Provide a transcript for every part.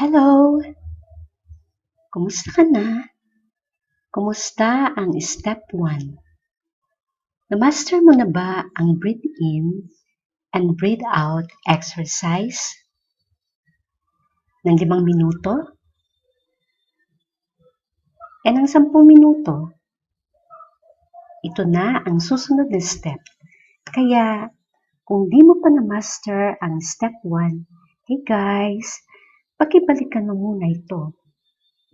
Hello! Kumusta ka na? Kumusta ang Step 1? Namaster mo na ba ang breathe in and breathe out exercise? Ng 5 minuto? E ng 10 minuto? Ito na ang susunod na step. Kaya, kung di mo pa na-master ang Step 1, hey guys, pakibalikan mo muna ito.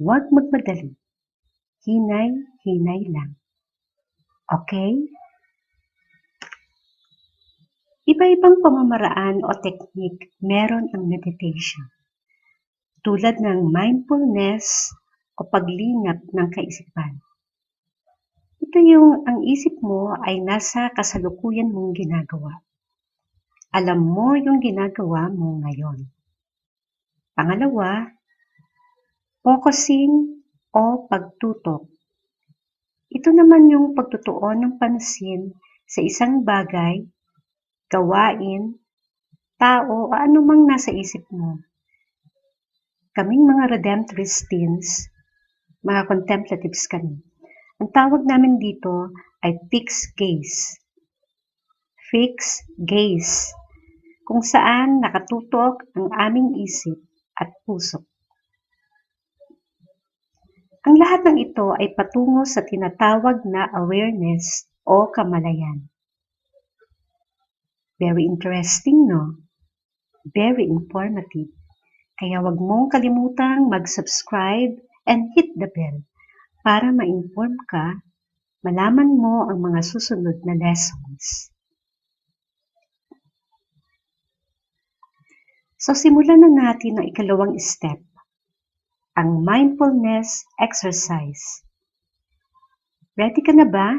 Huwag magmadali. Hinay-hinay lang. Okay? Iba-ibang pamamaraan o technique meron ang meditation. Tulad ng mindfulness o paglingap ng kaisipan. Ito yung ang isip mo ay nasa kasalukuyan mong ginagawa. Alam mo yung ginagawa mo ngayon. Pangalawa, focusing o pagtutok. Ito naman yung pagtutuon ng pansin sa isang bagay, gawain, tao o anumang nasa isip mo. Kaming mga Redemptoristines, mga contemplatives kami. Ang tawag namin dito ay fixed gaze. Fixed gaze, kung saan nakatutok ang aming isip at puso. Ang lahat ng ito ay patungo sa tinatawag na awareness o kamalayan. Very interesting, no? Very informative. Kaya wag mong kalimutang mag-subscribe and hit the bell para ma-inform ka, malaman mo ang mga susunod na lessons. So simulan na natin ang ikalawang step, ang mindfulness exercise. Ready ka na ba?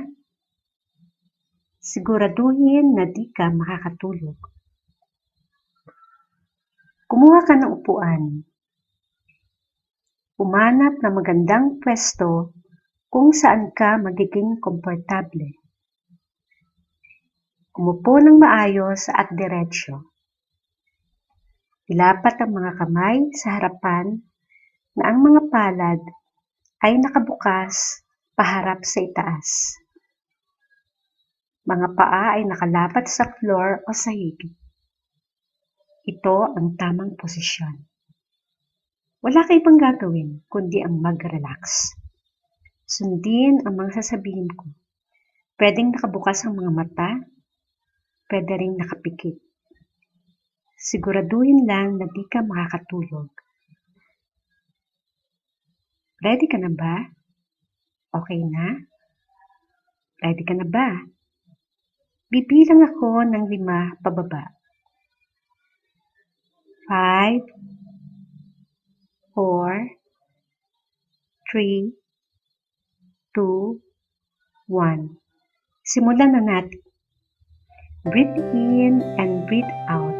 Siguraduhin na di ka makakatulog. Kumuha ka ng upuan. Umanap ng magandang pwesto kung saan ka magiging komportable. Umupo ng maayos at diretsyo. Ilapat ang mga kamay sa harapan na ang mga palad ay nakabukas paharap sa itaas. Mga paa ay nakalapat sa floor o sa higit. Ito ang tamang posisyon. Wala ka ibang gagawin kundi ang mag-relax. Sundin ang mga sasabihin ko. Pwedeng nakabukas ang mga mata, pwede ring nakapikit. Siguraduhin lang na di ka makakatulog. Ready ka na ba? Okay na? Ready ka na ba? Bibilang ako ng 5 pababa. 5, 4, 3, 2, 1. Simulan na natin. Breathe in and breathe out.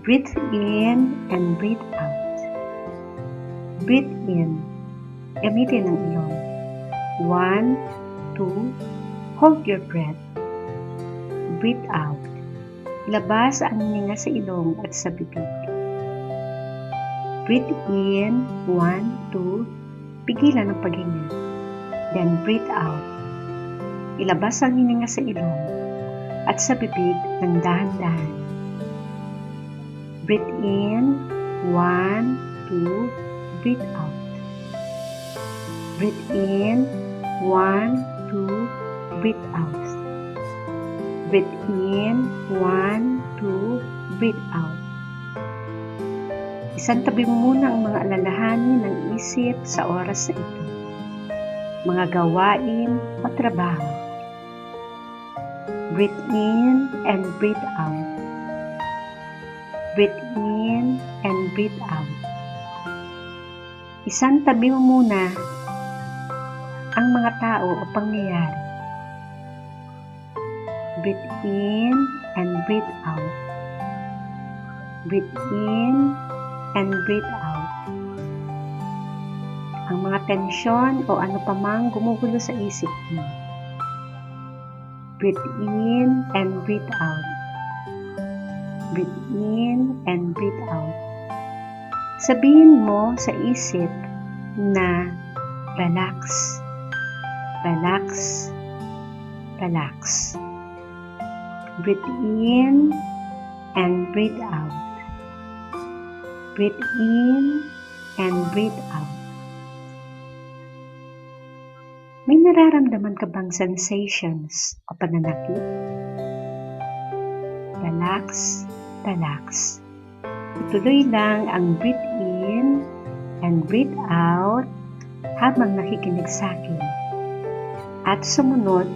Breathe in and breathe out. Breathe in. Gamitin ang ilong. 1, 2, hold your breath. Breathe out. Ilabas ang hininga sa ilong at sa bibig. Breathe in. 1, 2, pigilan ang paghinga. Then breathe out. Ilabas ang hininga sa ilong at sa bibig ng dahan-dahan. Breathe in. 1, 2, breathe out. Breathe in. 1, 2, breathe out. Breathe in. 1, 2, breathe out. Isantabi mo muna ang mga alalahanin ng isip sa oras na ito. Mga gawain o trabaho. Breathe in and breathe out. Breathe in and breathe out. Isantabi mo muna ang mga tao o pangyayari. Breathe in and breathe out. Breathe in and breathe out. Ang mga tensyon o ano pa mang gumugulo sa isip mo. Breathe in and breathe out. Breathe in and breathe out. Sabihin mo sa isip na relax, relax, relax. Breathe in and breathe out. Breathe in and breathe out. May nararamdaman ka bang sensations o pananakit? Relax, relax. Ituloy lang ang breathe in and breathe out habang nakikinig sa akin. At sumunod,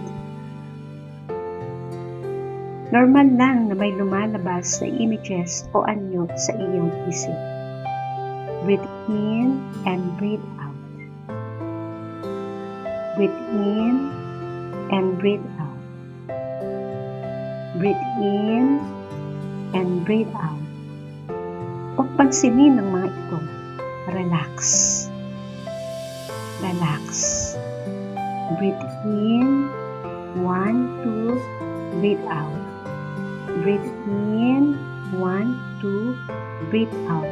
normal lang na may lumalabas na images o anyo sa iyong isip. Breathe in and breathe out. Breathe in and breathe out. Breathe in and breathe out. Huwag pansinin ang mga ito. Relax. Relax. Breathe in. 1, 2. Breathe out. Breathe in. 1, 2. Breathe out.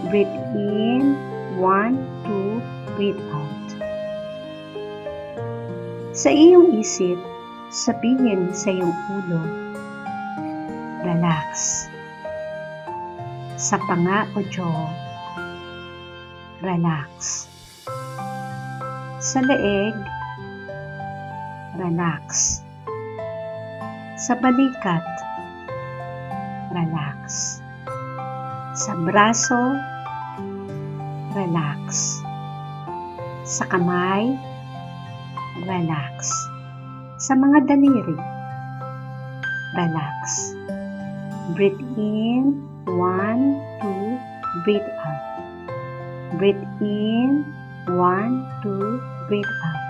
Breathe in. 1, 2. Breathe out. Sa iyong isip, sabihin sa iyong ulo, relax. Sa panga o jaw, relax. Sa leeg, relax. Sa balikat, relax. Sa braso, relax. Sa kamay, relax. Sa mga daliri, relax. Breathe in, 1, 2, breathe out. Breathe in, 1, 2, breathe out.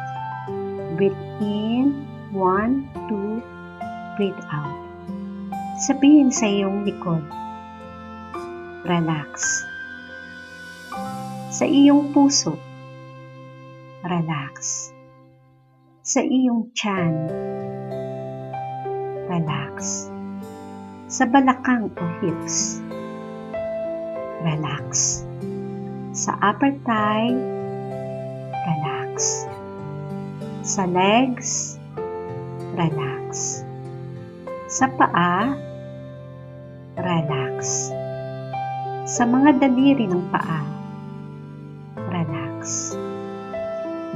Breathe in, 1, 2, breathe out. Sabihin sa iyong likod, relax. Sa iyong puso, relax. Sa iyong tiyan, relax. Sa balakang o hips, relax. Sa upper thigh, relax. Sa legs, relax. Sa paa, relax. Sa mga daliri ng paa, relax.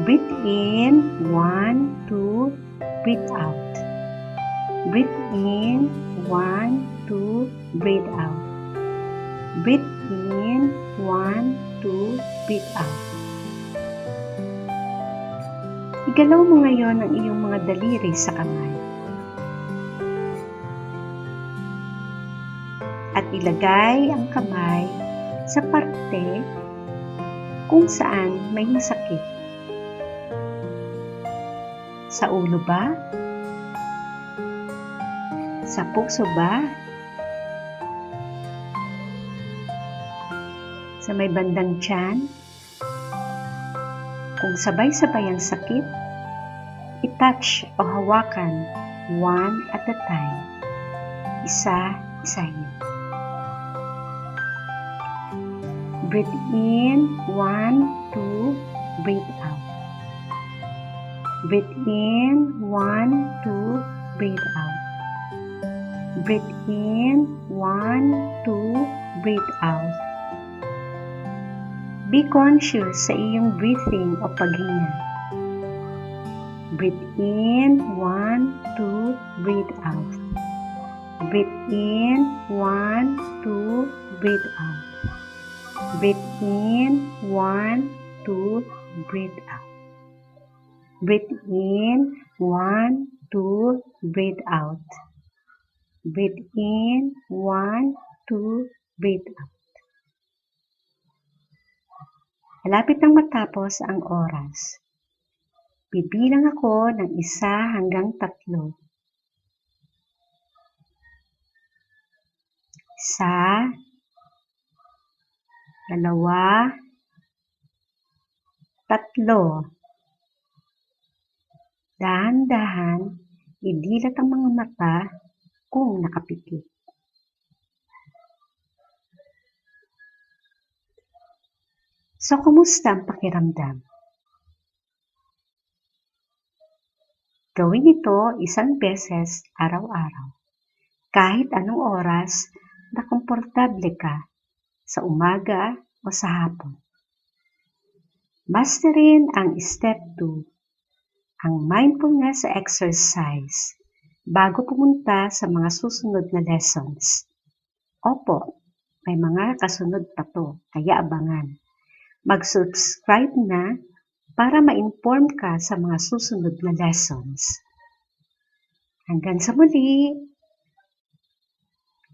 Breathe in, 1, 2, breathe out. Breathe in, 1, 2, breathe out. Breathe in, 1, 2, breathe out. Igalaw mo ngayon ang iyong mga daliri sa kamay. At ilagay ang kamay sa parte kung saan may masakit. Sa ulo ba? Sa puso ba? Sa may bandang tiyan? Kung sabay-sabay ang sakit, i-touch o hawakan one at a time. Isa-isahin. Breathe in, 1, 2, breathe out. Breathe in, 1, 2, breathe out. Breathe in, 1, 2, breathe out. Be conscious sa iyong breathing o paghinga. Breathe in, 1, 2, breathe out. Breathe in, 1, 2, breathe out. Breathe in, 1, 2, breathe out. Breathe in, 1, 2, breathe out. Breathe in, 1, 2, breathe out. Malapit nang matapos ang oras. Bibilang ako ng 1 hanggang 3. 1, 2, 3. Dahan-dahan, idilat ang mga mata kung nakapikit. So, kumusta ang pakiramdam? Gawin ito isang beses araw-araw, kahit anong oras na komportable ka, sa umaga o sa hapon. Masterin ang Step 2, ang mindfulness exercise, bago pumunta sa mga susunod na lessons. Opo, may mga kasunod pa to, kaya abangan. Mag-subscribe na para ma-inform ka sa mga susunod na lessons. Hanggang sa muli!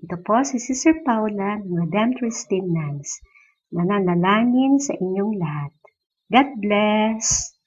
Ito po si Sister Paula ng Redemptoristine Nuns. Nananalangin sa inyong lahat. God bless!